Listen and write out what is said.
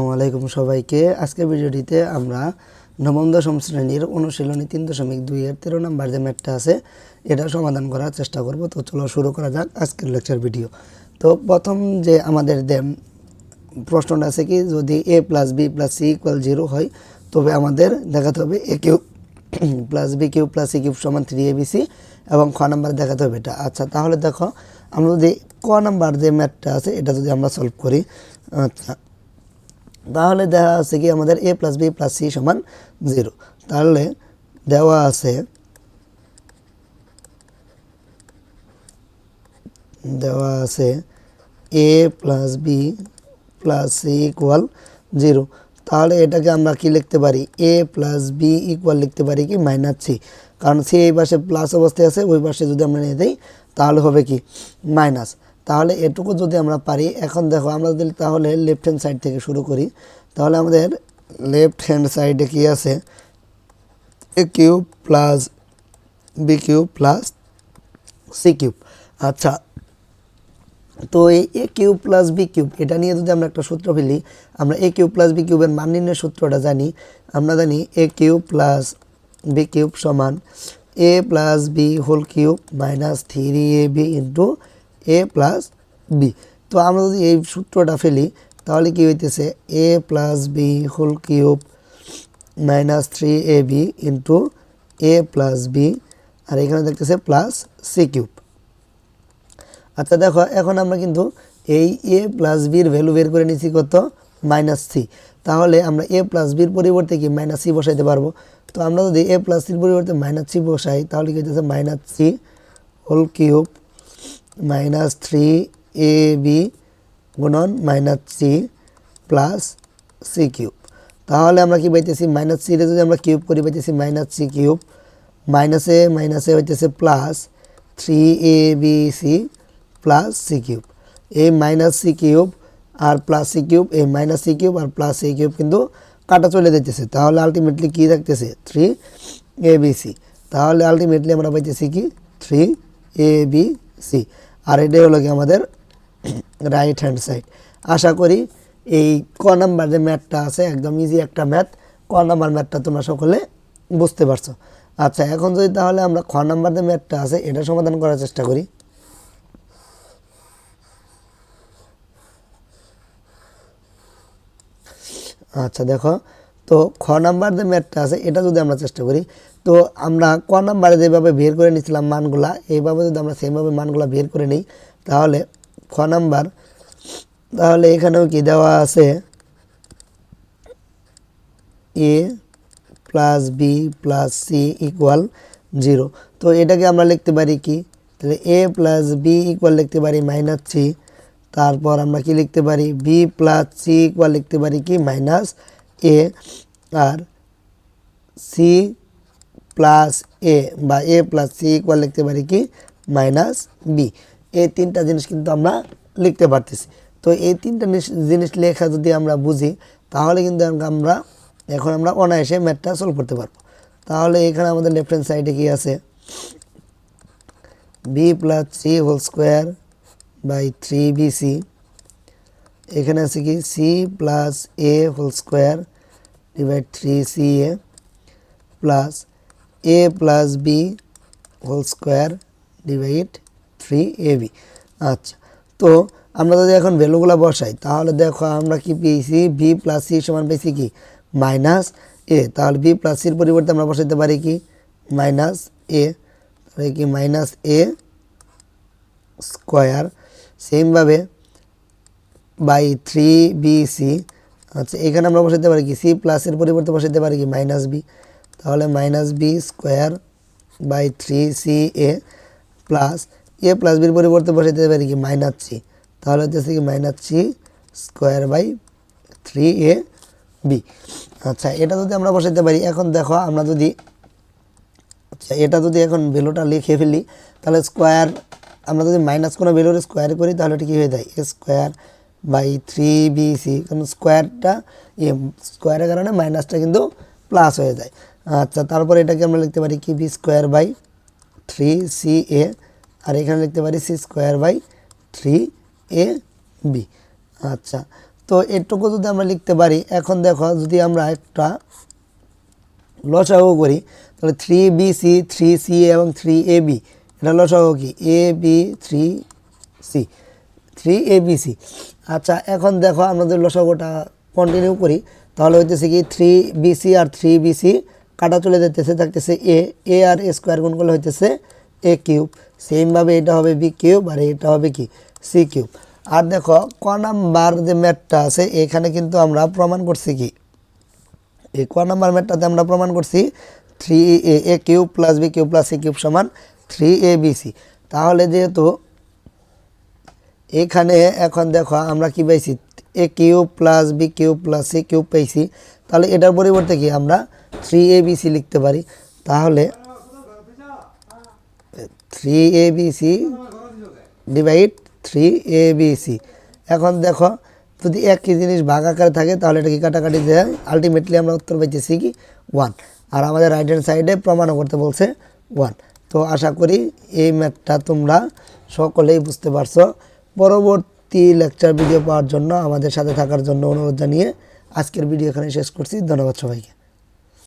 আসসালামু আলাইকুম সবাইকে। আজকের ভিডিওটিতে আমরা নবম দশম শ্রেণীর অনুশীলনী 3.2 এর 13 নম্বর যে ম্যাথটা আছে এটা সমাধান করার চেষ্টা করব। তো চলো শুরু করা যাক আজকের লেকচার ভিডিও। তো প্রথম যে আমাদের প্রশ্নটা আছে কি, যদি a + b + c = 0 হয় তবে আমাদের দেখাতে হবে a cube + b cube + c cube = 3abc এবং খ নাম্বার দেখাতে হবে এটা। আচ্ছা, তাহলে দেখো আমরা যদি ক নাম্বার যে ম্যাথটা আছে এটা যদি আমরা সলভ করি, আচ্ছা তাহলে দেওয়া আছে কি আমাদের a + b + c = 0। তাহলে দেওয়া আছে a + b + c = 0। তাহলে এটাকে আমরা কি লিখতে পারি, a + b = লিখতে পারি কি -c, কারণ c এই পাশে প্লাস অবস্থায় আছে, ওই পাশে যদি আমরা নিয়ে দিই তাহলে হবে কি মাইনাস। তাহলে এটুকু যদি আমরা পারি, এখন দেখো আমরা যদি তাহলে লেফট হ্যান্ড সাইড থেকে শুরু করি, তাহলে আমাদের লেফট হ্যান্ড সাইডে কি আছে, a cube + b cube + c cube. আচ্ছা, তো এই a কিউব + b কিউব এটা নিয়ে যদি আমরা একটা সূত্র ফেলি, আমরা a কিউব + b কিউবের মান নির্ণয়ের সূত্রটা জানি। আমরা জানি a কিউব + b কিউব সমান a + b whole cube -3ab into a + b। তো আমরা যদি এই সূত্রটা ফেলি তাহলে কি হইতেছে a + b whole cube -3ab into a + b, আর এখানে দেখতেছে +c কিউব। আচ্ছা দেখো, এখন আমরা কিন্তু এই a + b এর ভ্যালু বের করে নিচ্ছি কত, -c। তাহলে আমরা a + b এর পরিবর্তে কি -c বসাইতে পারবো। তো আমরা যদি a + c এর পরিবর্তে -c বসাই তাহলে কি হচ্ছে -c হোল কিউব -3ab গুণন -c প্লাস c কিউব। তাহলে আমরা কি পাইতেছি, -c রে যদি আমরা কিউব করি পাইতেছি -c কিউব, মাইনাসে হইতেছে +3abc প্লাস c কিউব। এই -c কিউব আর +c কিউব, এই -c কিউব আর +c কিউব কিন্তু কাটা চলে যাইতেছে। তাহলে আলটিমেটলি কি থাকতেছে 3abc। তাহলে আলটিমেটলি আমরা পাইতেছি কি 3abc, আর এটাই হলো কি আমাদের রাইট হ্যান্ড সাইড। আশা করি এই ক নাম্বার যে ম্যাথটা আছে একদম ইজি একটা ম্যাথ, ক নাম্বার ম্যাথটা তোমরা সকলে বুঝতে পারছো। আচ্ছা, এখন যদি তাহলে আমরা খ নাম্বার যে ম্যাথটা আছে এটা সমাধান করার চেষ্টা করি। আচ্ছা দেখো, তো খ নাম্বার যে ম্যাথটা আছে এটা যদি আমরা চেষ্টা করি, তো আমরা ক নাম্বারে যেভাবে বের করে নিয়েছিলাম মানগুলা, এইভাবে যদি আমরা সেমভাবে মানগুলা বের করে নিই তাহলে খ নাম্বার, তাহলে এখানেও কি দেওয়া আছে a + b + c = 0। তো এটাকে আমরা লিখতে পারি কি, তাহলে a + b = লিখতে পারি -c। তারপর আমরা কি লিখতে পারি b + c = লিখতে পারি কি -a, আর c + a বা a + c = লিখতে পারি কি -b। এই তিনটা জিনিস কিন্তু আমরা লিখতে পারতেছি। তো এই তিনটা জিনিস লেখা যদি আমরা বুঝি তাহলে কিন্তু আমরা অনায়াসে ম্যাথটা সলভ করতে পারবো। তাহলে এখানে আমাদের লেফট হ্যান্ড সাইডে কি আছে, b + c whole square by 3bc, এখানে আছে কি c + a whole square divide 3ca plus a + b whole square divide 3ab। আচ্ছা, তো আমরা যদি এখন ভ্যালুগুলো বসাই তাহলে দেখো আমরা কি পেয়েছি, b + c সমান পেয়েছি কি -a। তাহলে b + c এর পরিবর্তে আমরা বসাইতে পারি কি -a, তাহলে কি -a স্কোয়ার, সেমভাবে বাই 3bc। আচ্ছা, এখানে আমরা বসাইতে পারি কি c + এর পরিবর্তে বসাইতে পারি কি -b, তাহলে -b square by 3ca plus a + b এর পরিবর্তে বসাইতে পারি কি -c, তাহলে হচ্ছে কি -c স্কোয়ার বাই 3ab। আচ্ছা, এটা যদি আমরা বসাইতে পারি, এখন দেখো আমরা যদি এটা যদি এখন ভ্যালুটা লিখে ফেলি তাহলে স্কোয়ার, আমরা যদি মাইনাস কোনো ভ্যালুর স্কোয়ার করি তাহলে এটা কী হয়ে যায় a স্কোয়ার বাই 3bc, কারণ স্কোয়ারের কারণে মাইনাসটা কিন্তু প্লাস হয়ে যায়। আচ্ছা, তারপর এটাকে আমরা লিখতে পারি কি b স্কোয়ার বাই 3ca, আর এখানে লিখতে পারি c স্কোয়ার বাই 3ab। আচ্ছা, তো এটুকু যদি আমরা লিখতে পারি, এখন দেখো যদি আমরা একটা লসাগু করি তাহলে 3BC 3CA এবং 3AB, এটা লসাগু কি AB 3C 3ABC। আচ্ছা এখন দেখো আমাদের লসাগুটা কন্টিনিউ করি, তাহলে হইতেছে কি 3BC আর 3BC কাটা চলে যেতেছে, থাকতেছে A আর A স্কোয়ার গুণ করলে হইতেছে A কিউব। সেমভাবে এটা হবে B কিউব আর এটা হবে কি C কিউব। আর দেখো ক নাম্বার যে ম্যাথটা আছে এখানে কিন্তু আমরা প্রমাণ করছি কি, এই ক নাম্বার ম্যাথটাতে আমরা প্রমাণ করছি 3A cube plus B cube plus C cube সমান 3ABC। তাহলে যেহেতু এখানে এখন দেখো আমরা কি পাইছি A cube plus B cube plus C cube পাইছি, তাহলে এটার পরিবর্তে কি আমরা 3ABC লিখতে পারি। তাহলে 3ABC ডিভাইড 3ABC। এখন দেখো যদি একই জিনিস ভাগ আকারে থাকে তাহলে এটা কি কাটাকাটি যায়, আলটিমেটলি আমরা উত্তর পাইতেছি কি 1। আর আমাদের রাইট হ্যান্ড সাইডে প্রমাণও করতে বলছে 1। তো আশা করি এই ম্যাথটা তোমরা সকলেই বুঝতে পারছো। পরবর্তী লেকচার ভিডিও পাওয়ার জন্য আমাদের সাথে থাকার জন্য অনুরোধ জানিয়ে আজকের ভিডিও এখানে শেষ করছি। ধন্যবাদ সবাইকে।